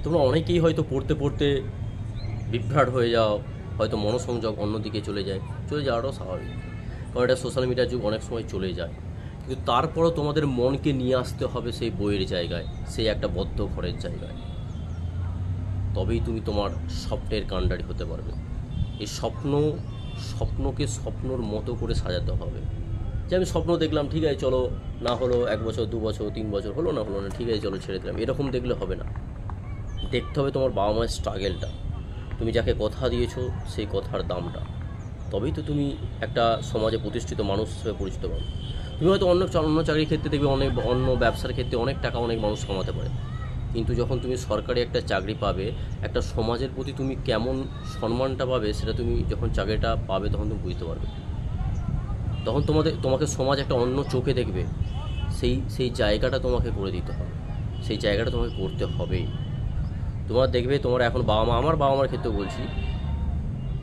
তোমরা অনেকেই হয়তো পড়তে পড়তে বিভ্রাট হয়ে যাও, হয়তো মনোসংযোগ অন্যদিকে চলে যাওয়াটাও স্বাভাবিক, কারণ এটা সোশ্যাল মিডিয়ার যুগ, অনেক সময় চলে যায়। কিন্তু তারপরও তোমাদের মনকে নিয়ে আসতে হবে সেই বইয়ের জায়গায়, সেই একটা বদ্ধ ঘরের জায়গায়। তবেই তুমি তোমার স্বপ্নের কাণ্ডারি হতে পারবে। এই স্বপ্নকে স্বপ্নর মতো করে সাজাতে হবে। যে আমি স্বপ্ন দেখলাম, ঠিক আছে চলো, না হলো 1 বছর 2 বছর 3 বছর হলো না, ঠিক আছে চলো ছেড়ে দিলাম, এরকম দেখলে হবে না। দেখতে হবে তোমার বাবা মায়ের স্ট্রাগেলটা, তুমি যাকে কথা দিয়েছো সেই কথার দামটা। তবেই তো তুমি একটা সমাজে প্রতিষ্ঠিত মানুষ হিসেবে পরিচিত পাবে। তুমি হয়তো অন্য চাকরির ক্ষেত্রে দেখবে, অন্য ব্যবসার ক্ষেত্রে অনেক টাকা অনেক মানুষ কামাতে পারে, কিন্তু যখন তুমি সরকারি একটা চাকরি পাবে, একটা সমাজের প্রতি তুমি কেমন সম্মানটা পাবে, সেটা তুমি যখন চাকরিটা পাবে তখন তুমি বুঝতে পারবে। তখন তোমাকে সমাজ একটা অন্য চোখে দেখবে। সেই জায়গাটা তোমাকে করে দিতে হবে, সেই জায়গাটা তোমাকে করতে হবেই। তোমার দেখবে তোমার এখন বাবা মা, আমার বাবা মার ক্ষেত্রেও বলছি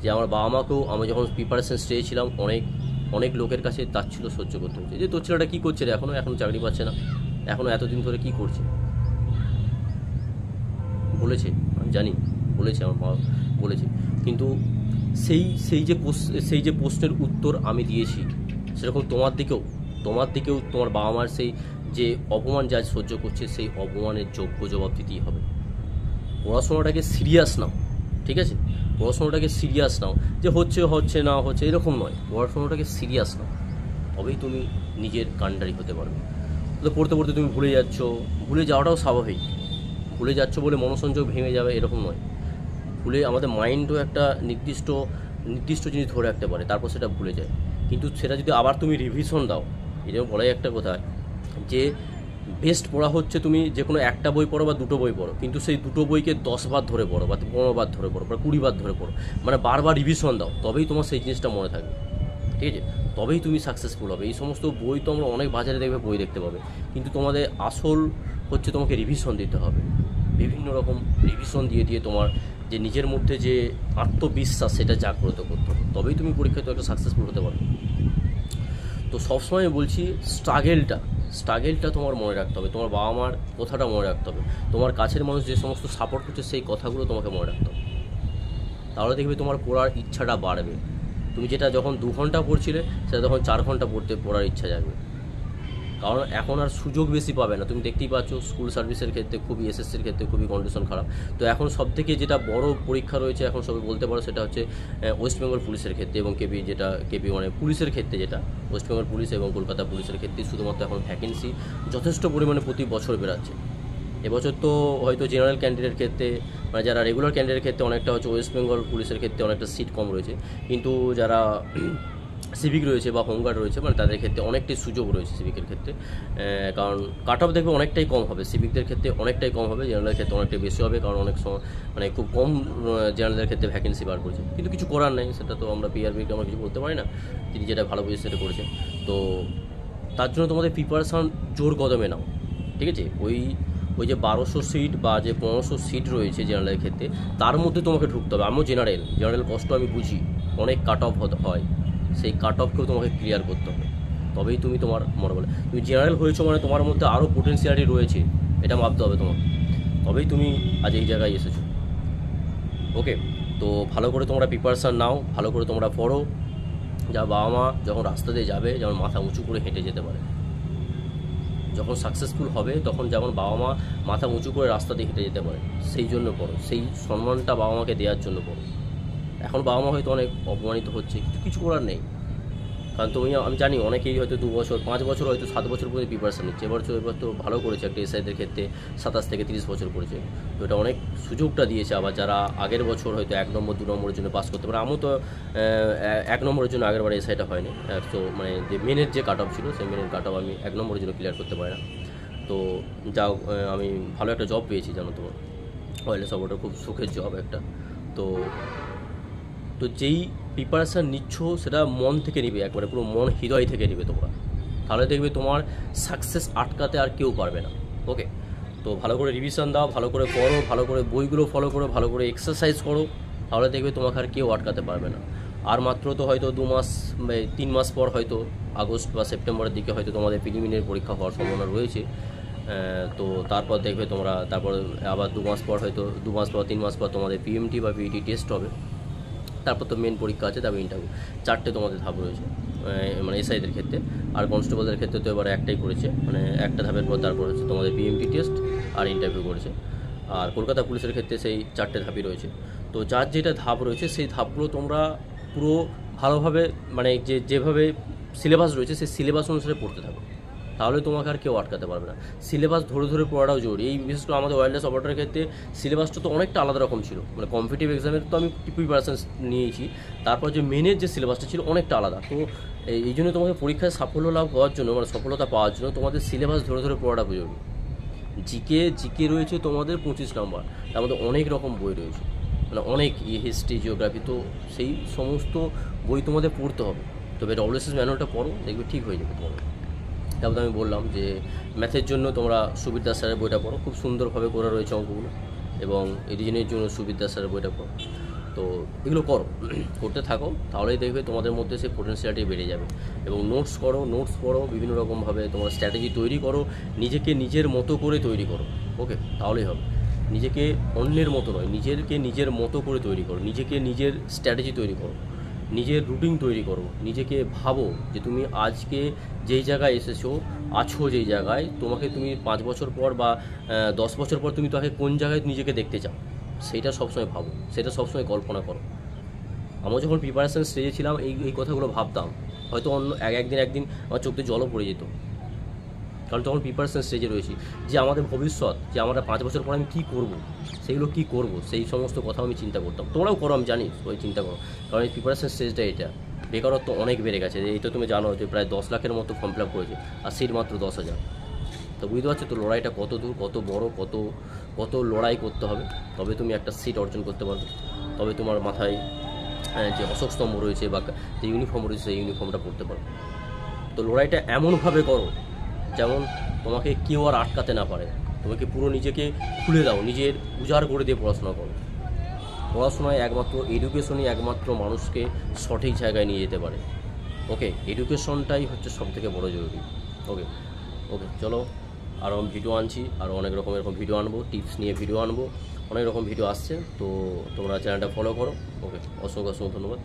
যে আমার বাবা মাকেও আমি যখন প্রিপারেশন স্টেজে ছিলাম, অনেক লোকের কাছে তাচ্ছিল সহ্য করতে হচ্ছে, যে তোর ছেলেটা কী করছে রে, এখনও চাকরি পাচ্ছে না, এখনও এতদিন ধরে কী করছে। বলেছে, আমি জানি, বলেছে, আমার মা বলেছে, কিন্তু সেই যে প্রশ্নের উত্তর আমি দিয়েছি, সেরকম তোমার দিকেও তোমার বাবা মার সেই যে অপমান যা সহ্য করছে, সেই অপমানের যোগ্য জবাব দিতেই হবে। পড়াশোনাটাকে সিরিয়াস নাও, ঠিক আছে? পড়াশোনাটাকে সিরিয়াস নাও, যে হচ্ছে না হচ্ছে এরকম নয়, পড়াশোনাটাকে সিরিয়াস নাও, তবেই তুমি নিজের কাণ্ডারি হতে পারবে। তো পড়তে পড়তে তুমি ভুলে যাওয়াটাও স্বাভাবিক। ভুলে যাচ্ছ বলে মনোসংযোগ ভেঙে যাবে এরকম নয়। আমাদের মাইন্ডও একটা নির্দিষ্ট জিনিস ধরে রাখতে পারে, তারপর সেটা ভুলে যায়। কিন্তু সেটা যদি আবার তুমি রিভিশন দাও, এই যেমন বলাই একটা কথা যে বেস্ট পড়া হচ্ছে তুমি যে কোনো একটা বই পড়ো বা দুটো বই পড়ো, কিন্তু সেই দুটো বইকে 10 বার ধরে পড়ো বা 15 বার ধরে পড়ো বা 20 বার ধরে পড়ো, মানে বারবার রিভিশন দাও, তবেই তোমার সেই জিনিসটা মনে থাকবে, ঠিক আছে? তবেই তুমি সাকসেসফুল হবে। এই সমস্ত বই তো আমরা অনেক বাজারে দেখবে, বই দেখতে পাবে, কিন্তু তোমাদের আসল হচ্ছে তোমাকে রিভিশন দিতে হবে। বিভিন্ন রকম রিভিশন দিয়ে তোমার যে নিজের মধ্যে যে আত্মবিশ্বাস, সেটা জাগ্রত করতে হবে, তবেই তুমি পরীক্ষায় তো একটা সাকসেসফুল হতে পারবে। তো সবসময় বলছি, স্ট্রাগেলটা তোমার মনে রাখতে হবে, তোমার বাবা মার কথাটা মনে রাখতে হবে, তোমার কাছের মানুষ যে সমস্ত সাপোর্ট করছে সেই কথাগুলো তোমাকে মনে রাখতে হবে। তাহলে দেখবে তোমার পড়ার ইচ্ছাটা বাড়বে। তুমি যেটা যখন 2 ঘন্টা পড়ছিলে, সেটা তখন 4 ঘন্টা পড়ার ইচ্ছা জাগবে। কারণ এখন আর সুযোগ বেশি পাবে না। তুমি দেখতেই পাচ্ছ স্কুল সার্ভিসের ক্ষেত্রে খুবই, এসএসসির ক্ষেত্রে খুবই কন্ডিশন খারাপ। তো এখন সবথেকে যেটা বড় পরীক্ষা রয়েছে এখন সবাই বলতে পারো, সেটা হচ্ছে ওয়েস্ট বেঙ্গল পুলিশের ক্ষেত্রে এবং কেপি মানে পুলিশের ক্ষেত্রে, যেটা ওয়েস্ট বেঙ্গল পুলিশ এবং কলকাতা পুলিশের ক্ষেত্রে শুধুমাত্র এখন ভ্যাকেন্সি যথেষ্ট পরিমাণে প্রতি বছর বেরাচ্ছে। এবছর তো হয়তো জেনারেল ক্যান্ডিডেট ক্ষেত্রে, মানে যারা রেগুলার ক্যান্ডিডেট ক্ষেত্রে অনেকটা হচ্ছে, ওয়েস্ট বেঙ্গল পুলিশের ক্ষেত্রে অনেকটা সিট কম রয়েছে, কিন্তু যারা সিভিক রয়েছে বা হোমগার্ড রয়েছে, মানে তাদের ক্ষেত্রে অনেকটাই সুযোগ রয়েছে সিভিকের ক্ষেত্রে। কারণ কাট অফ দেখবে অনেকটাই কম হবে, সিভিকদের ক্ষেত্রে অনেকটাই কম হবে, জেনারেলের ক্ষেত্রে অনেকটাই বেশি হবে, কারণ অনেক সময় মানে খুব কম জেনারেলের ক্ষেত্রে ভ্যাকেন্সি বার করছে। কিন্তু কিছু করার নেই, সেটা তো আমরা পিআরবিকে আমরা কিছু বলতে পারি না, তিনি যেটা ভালো বুঝে সেটা করেছে। তো তার জন্য তোমাদের প্রিপারেশান জোর কদমে নাও, ঠিক আছে? ওই যে 1200 সিট বা যে 1500 সিট রয়েছে জেনারেলের ক্ষেত্রে, তার মধ্যে তোমাকে ঢুকতে হবে। আমিও জেনারেল কষ্ট আমি বুঝি, অনেক কাট অফ হয়, সেই কাট অফকেও তোমাকে ক্লিয়ার করতে হবে, তবেই তুমি তোমার মনে বলে তুমি জেনারেল হয়েছো, মানে তোমার মধ্যে আরও পোটেন্সিয়ালিটি রয়েছে, এটা ভাবতে হবে তোমাকে, তবেই তুমি আজ এই জায়গায় এসেছো। ওকে, তো ভালো করে তোমরা প্রিপারেশান নাও, ভালো করে তোমরা পড়ো, যা বাবা মা যখন রাস্তা দিয়ে যাবে যেমন মাথা উঁচু করে হেঁটে যেতে পারে। যখন সাকসেসফুল হবে তখন যেমন বাবা মা মাথা উঁচু করে রাস্তা দিয়ে হেঁটে যেতে পারে, সেই জন্য পড়ো, সেই সম্মানটা বাবা মাকে দেওয়ার জন্য পড়ো। এখন বাবা মা হয়তো অনেক অপমানিত হচ্ছে, কিছু করার নেই, কারণ আমি জানি অনেকেই হয়তো 2 বছর 5 বছর হয়তো 7 বছর পর্যন্ত প্রিপারেশান নিচ্ছে। এবার তো ভালো করেছে, একটা এসআইদের ক্ষেত্রে 27 থেকে 30 বছর করেছে, তো এটা অনেক সুযোগটা দিয়েছে। আবার যারা আগের বছর হয়তো 1 নম্বর 2 নম্বরের জন্য পাস করতে পারে, আমিও তো 1 নম্বরের জন্য আগের বার এসআইটা হয়নি, তো মানে যে মেনের যে কাট অফ ছিল সেই মেনের কাট অফ আমি 1 নম্বরের জন্য ক্লিয়ার করতে পারি না। তো যাও, আমি ভালো একটা জব পেয়েছি জানো তো, অয়েল সাপোর্টার, খুব সুখের জব একটা। তো যেই প্রিপারেশান নিচ্ছ সেটা মন থেকে নিবে, একবারে পুরো মন হৃদয় থেকে নিবে তোমরা, তাহলে দেখবে তোমার সাকসেস আটকাতে আর কেউ পারবে না। ওকে, তো ভালো করে রিভিশন দাও, ভালো করে পড়ো, ভালো করে বইগুলো ফলো করো, ভালো করে এক্সারসাইজ করো, তাহলে দেখবে তোমাকে আর কেউ আটকাতে পারবে না। আর মাত্র তো হয়তো 2 মাস 3 মাস পর হয়তো আগস্ট বা সেপ্টেম্বরের দিকে হয়তো তোমাদের প্রিলিমিনারি পরীক্ষা হওয়ার সম্ভাবনা রয়েছে। তো তারপর দেখবে তোমরা, তারপর আবার 2 মাস পর, হয়তো 2 মাস পর 3 মাস পর তোমাদের পিএমটি বা পিইটি টেস্ট হবে। তারপর তো মেন পরীক্ষা আছে, তারপর ইন্টারভিউ। 4টে তোমাদের ধাপ রয়েছে, মানে এসআইদের ক্ষেত্রে। আর কনস্টেবলদের ক্ষেত্রে তো এবারে একটাই করেছে, মানে একটা ধাপের পর তারপর হচ্ছে তোমাদের পিএমটি টেস্ট আর ইন্টারভিউ করেছে। আর কলকাতা পুলিশের ক্ষেত্রে সেই 4টে ধাপই রয়েছে। তো যার যেটা ধাপ রয়েছে সেই ধাপগুলো তোমরা পুরো ভালোভাবে, মানে যেভাবে সিলেবাস রয়েছে সেই সিলেবাস অনুসারে পড়তে থাকো, তাহলে তোমাকে আর কেউ আটকাতে পারবে না। সিলেবাস ধরে ধরে পড়াটাও জরুরি। এই বিশেষ করে আমাদের ওয়্যারলেস অপারেটরের ক্ষেত্রে সিলেবাসটা তো অনেকটা আলাদা রকম ছিল, মানে কম্পিটিটিভ এক্সামের তো আমি প্রিপারেশন নিয়েছি, তারপর যে মেনের যে সিলেবাসটা ছিল অনেকটা আলাদা। তো এই জন্য তোমাকে পরীক্ষায় সাফল্য লাভ হওয়ার জন্য, মানে সফলতা পাওয়ার জন্য তোমাদের সিলেবাস ধরে ধরে পড়াটা জরুরি। জিকে রয়েছে তোমাদের 25 নম্বর, তার মধ্যে অনেক রকম বই রয়েছে, মানে অনেক হিস্ট্রি, জিওগ্রাফি, তো সেই সমস্ত বই তোমাদের পড়তে হবে। তবে ডব্লিউএসএস ম্যানুয়ালটা পড়ো, দেখবে ঠিক হয়ে যাবে তোমাদের। তারপর আমি বললাম যে ম্যাথের জন্য তোমরা সুবীর দাস স্যারের বইটা পড়ো, খুব সুন্দরভাবে করা রয়েছে অঙ্কগুলো, এবং রিজনের জন্য সুবীর দাস স্যারের বইটা পড়ো। তো এগুলো করো, করতে থাকো, তাহলেই দেখবে তোমাদের মধ্যে সেই পোটেনশিয়ালটি বেড়ে যাবে। এবং নোটস করো, নোটস পড়ো, বিভিন্ন রকমভাবে তোমার স্ট্র্যাটেজি তৈরি করো, নিজেকে নিজের মতো করে তৈরি করো। ওকে, তাহলেই হবে। নিজেকে অন্যের মতো নয়, নিজেকে নিজের মতো করে তৈরি করো, নিজেকে নিজের স্ট্র্যাটেজি তৈরি করো, নিজের রুটিন তৈরি করো। নিজেকে ভাবো যে তুমি আজকে যেই জায়গায় এসেছো, আছো যেই জায়গায়, তোমাকে তুমি 5 বছর পর বা 10 বছর পর তুমি তাকে কোন জায়গায় নিজেকে দেখতে চাও, সেইটা সবসময় ভাবো, সেটা সবসময় কল্পনা করো। আমরা যখন প্রিপারেশন স্টেজে ছিলাম এই কথাগুলো ভাবতাম, হয়তো অন্য একদিন আমার চোখে জলও পড়ে যেত, কারণ তখন প্রিপারেশন স্টেজে রয়েছি, যে আমাদের ভবিষ্যৎ, যে আমরা 5 বছর পর আমি কী করব, সেইগুলো কী করব, সেই সমস্ত কথা আমি চিন্তা করতাম। তোমরাও করো, আমি জানি ওই চিন্তা করো, কারণ এই প্রিপারেশন স্টেজটা এটা। বেকারত্ব অনেক বেড়ে গেছে, এই তো তুমি জানো যে প্রায় 10 লাখের মতো ফর্ম ফিল আপ করেছে, আর সিট মাত্র 10,000। তো বুঝতে পারছো তো লড়াইটা কত দূর, কত বড়, কত লড়াই করতে হবে, তবে তুমি একটা সিট অর্জন করতে পারবে, তবে তোমার মাথায় যে অশোক স্তম্ভ রয়েছে বা যে ইউনিফর্ম রয়েছে সেই ইউনিফর্মটা পরতে পারবে। তো লড়াইটা এমনভাবে করো যেমন তোমাকে কেউ আর আটকাতে না পারে। তোমাকে পুরো নিজেকে খুলে দাও, নিজের উজাড় করে দিয়ে পড়াশোনা করো। পড়াশোনায় একমাত্র এডুকেশনই একমাত্র মানুষকে সঠিক জায়গায় নিয়ে যেতে পারে। ওকে, এডুকেশনটাই হচ্ছে সবথেকে বড় জরুরি। ওকে ওকে চলো, আরও ভিডিও আনছি, আরও অনেক রকম এরকম ভিডিও আনবো, টিপস নিয়ে ভিডিও আনবো, অনেক রকম ভিডিও আসছে। তো তোমরা চ্যানেলটা ফলো করো। ওকে, অসংখ্য ধন্যবাদ।